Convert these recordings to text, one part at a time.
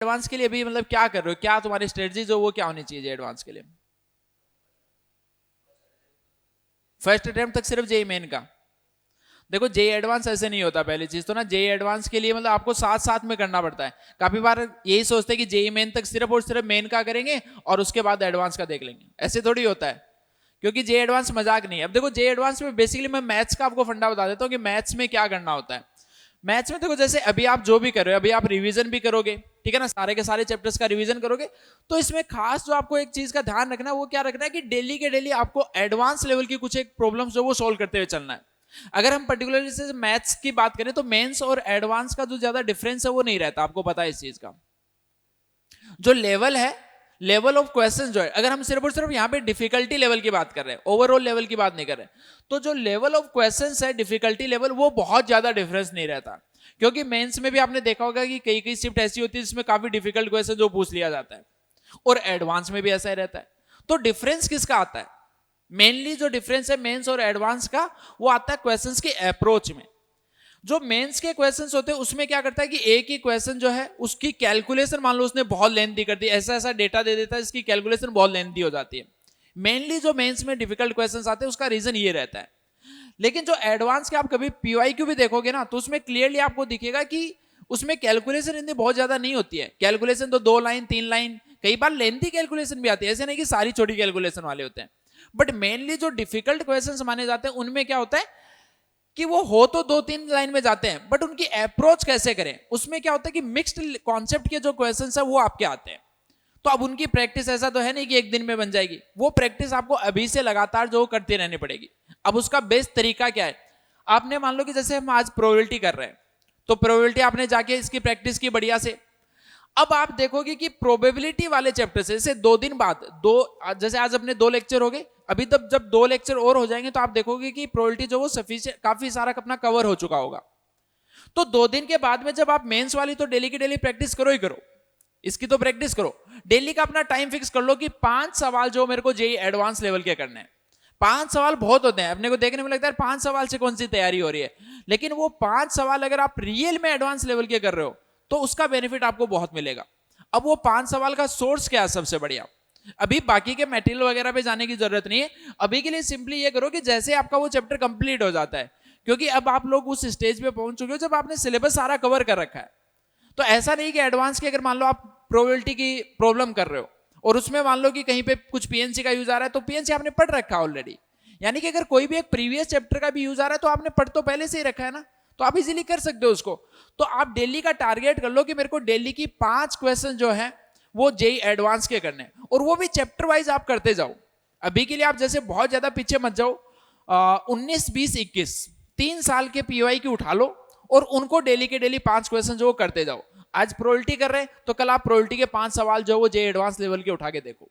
Advance के लिए अभी मतलब क्या कर रहे हो, क्या तुम्हारी स्ट्रेटजी जो वो क्या होनी चाहिए एडवांस के लिए? फर्स्ट अटेम्प्ट तक सिर्फ जेई मेन का? देखो जेई एडवांस ऐसे नहीं होता। पहली चीज तो ना, जेई एडवांस के लिए मतलब आपको साथ साथ में करना पड़ता है। काफी बार यही सोचते हैं कि जेई मेन तक सिर्फ और सिर्फ मेन का करेंगे और उसके बाद एडवांस का देख लेंगे। ऐसे थोड़ी होता है, क्योंकि जेई एडवांस मजाक नहीं है। अब देखो जेई एडवांस में बेसिकली मैं मैथ्स का आपको फंडा बता देता हूँ कि मैथ्स में क्या करना होता है। मैथ्स में देखो जैसे अभी आप जो भी कर रहे हो, अभी आप रिवीजन भी करोगे, ठीक है ना, सारे के सारे चैप्टर्स का रिवीजन करोगे, तो इसमें खास जो आपको एक चीज का ध्यान रखना है वो क्या रखना है कि डेली के डेली आपको एडवांस लेवल की कुछ एक प्रॉब्लम्स जो वो सोल्व करते हुए चलना है। अगर हम पर्टिकुलरली से मैथ्स की बात करें तो मेंस और एडवांस का जो ज्यादा डिफरेंस है वो नहीं रहता, आपको पता है इस चीज का। जो लेवल है, लेवल ऑफ क्वेश्चन जो है, अगर हम सिर्फ और सिर्फ यहाँ पे डिफिकल्टी लेवल की बात कर रहे हैं, ओवरऑल लेवल की बात नहीं कर रहे, तो जो लेवल ऑफ क्वेश्चन है, डिफिकल्टी लेवल, वो बहुत ज्यादा डिफरेंस नहीं रहता। क्योंकि मेंस में भी आपने देखा होगा कि कई कई शिफ्ट ऐसी होती है जिसमें काफी डिफिकल्ट क्वेश्चन जो पूछ लिया जाता है, और एडवांस में भी ऐसा ही रहता है। तो डिफरेंस किसका आता है? मेनली जो डिफरेंस है मेंस और एडवांस का, वो आता है क्वेश्चंस के अप्रोच में। जो मेंस के क्वेश्चंस होते हैं उसमें क्या करता है कि एक ही क्वेश्चन जो है उसकी कैलकुलेशन मान लो उसने बहुत लेंथी कर दी, ऐसा ऐसा डेटा दे देता है इसकी कैलकुलेशन बहुत लेंथी हो जाती है। मेनली जो मेंस में डिफिकल्ट क्वेश्चंस आते हैं उसका रीजन ये रहता है। लेकिन जो एडवांस के आप कभी पीवाईक्यू भी देखोगे ना, तो उसमें क्लियरली आपको दिखेगा कि उसमें कैलकुलेशन इतनी बहुत ज्यादा नहीं होती है। कैलकुलेशन तो 2 लाइन 3 लाइन, कई बार लेंथी कैलकुलेशन भी आती है, ऐसे नहीं कि सारी छोटी कैलकुलेशन वाले होते हैं। बट मेनली जो डिफिकल्ट क्वेश्चन माने जाते हैं उनमें क्या होता है कि वो हो तो 2-3 लाइन में जाते हैं, बट उनकी अप्रोच कैसे करें, उसमें क्या होता है कि मिक्स्ड कॉन्सेप्ट के जो क्वेश्चंस है वो आपके आते हैं। तो अब उनकी प्रैक्टिस ऐसा तो है नहीं कि एक दिन में बन जाएगी, वो प्रैक्टिस आपको अभी से लगातार जो करती रहनी पड़ेगी। अब उसका बेस्ट तरीका क्या है? आपने मान लो कि जैसे हम आज प्रोबेबिलिटी कर रहे हैं, तो प्रोबेबिलिटी आपने जाके इसकी प्रैक्टिस की बढ़िया से। अब आप देखोगे कि प्रोबेबिलिटी वाले चैप्टर से जैसे 2 दिन बाद, जैसे आज अपने 2 लेक्चर हो गए, अभी तब जब 2 लेक्चर और हो जाएंगे तो आप देखोगे कि प्रोबेबिलिटी जो वो सफिशिएंट काफी सारा अपना कवर हो चुका होगा। तो 2 दिन के बाद में जब आप मेंस वाली तो डेली की डेली प्रैक्टिस करो ही करो, इसकी तो प्रैक्टिस करो। डेली का अपना टाइम फिक्स कर लो कि 5 सवाल जो मेरे को जेई एडवांस लेवल के करने हैं। 5 सवाल बहुत होते हैं, अपने को देखने में लगता है 5 सवाल से कौन सी तैयारी हो रही है, लेकिन वो 5 सवाल अगर आप रियल में एडवांस लेवल के कर रहे हो तो उसका बेनिफिट आपको बहुत मिलेगा। अब वो 5 सवाल का सोर्स क्या है सबसे बढ़िया? अभी बाकी के मटेरियल वगैरह पे जाने की जरूरत नहीं है, अभी के लिए सिंपली ये करो कि जैसे आपका वो चैप्टर कंप्लीट हो जाता है, क्योंकि अब आप लोग उस स्टेज पे पहुंच चुके हो जब आपने सिलेबस सारा कवर कर रखा है। तो ऐसा नहीं कि एडवांस की अगर मान लो आप प्रोबेबिलिटी की प्रॉब्लम कर रहे हो और उसमें मान लो कि कहीं पे कुछ पीएनसी का यूज आ रहा है, तो पीएनसी आपने पढ़ रखा है ऑलरेडी। यानी कि अगर कोई भी एक प्रीवियस चैप्टर का भी यूज आ रहा है तो आपने पढ़ तो पहले से ही रखा है ना, तो आप इजीली कर सकते हो उसको। तो आप डेली का टारगेट कर लो कि मेरे को डेली की 5 क्वेश्चन जो है वो जेई एडवांस के करने, और वो भी चैप्टर वाइज आप करते जाओ। अभी के लिए आप जैसे बहुत ज्यादा पीछे मत जाओ, 19, 20, 21 3 साल के पीवाई की उठा लो और उनको डेली के डेली 5 क्वेश्चन जो करते जाओ। आज प्रोबेबिलिटी कर रहे हैं तो कल आप प्रोबेबिलिटी के 5 सवाल जो वो जेई एडवांस लेवल के उठा के देखो।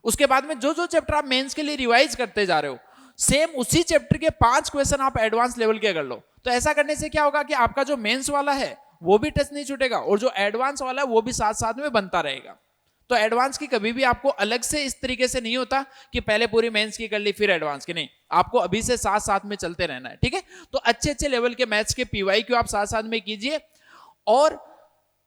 उसके बाद में जो जो चैप्टर आप मेंस के लिए रिवाइज करते जा रहे हो, सेम उसी चैप्टर के 5 क्वेश्चन आप एडवांस लेवल के कर लो। तो ऐसा करने से क्या होगा कि आपका जो मेंस वाला है वो भी टच नहीं छूटेगा और जो एडवांस वाला है वो भी साथ साथ में बनता रहेगा। तो एडवांस की कभी भी आपको अलग से इस तरीके से नहीं होता कि पहले पूरी मेंस की कर ली फिर एडवांस की, नहीं, आपको अभी से साथ साथ में चलते रहना है, ठीक है। तो अच्छे अच्छे लेवल के मैथ्स के पीवाई क्यू आप साथ साथ में कीजिए। और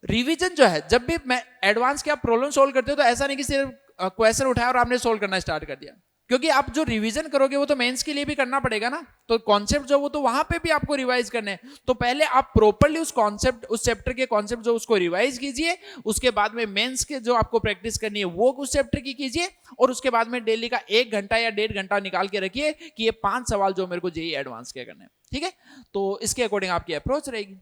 रिवीजन जो है, जब भी एडवांस के आप प्रॉब्लम सोल्व करते हो तो ऐसा नहीं कि सिर्फ क्वेश्चन उठाया और आपने सोल्व करना स्टार्ट कर दिया, क्योंकि आप जो रिवीजन करोगे वो तो मेंस के लिए भी करना पड़ेगा ना। तो कॉन्सेप्ट जो वो तो वहां पे भी आपको रिवाइज करने हैं, तो पहले आप प्रॉपर्ली उस कॉन्सेप्ट, उस चैप्टर के कॉन्सेप्ट जो उसको रिवाइज कीजिए। उसके बाद में मेंस के जो आपको प्रैक्टिस करनी है वो उस चैप्टर की कीजिए, और उसके बाद में डेली का 1 घंटा या 1.5 घंटा निकाल के रखिए कि ये 5 सवाल जो मेरे को जेई एडवांस के करने हैं, ठीक है। तो इसके अकॉर्डिंग आपकी अप्रोच रहेगी।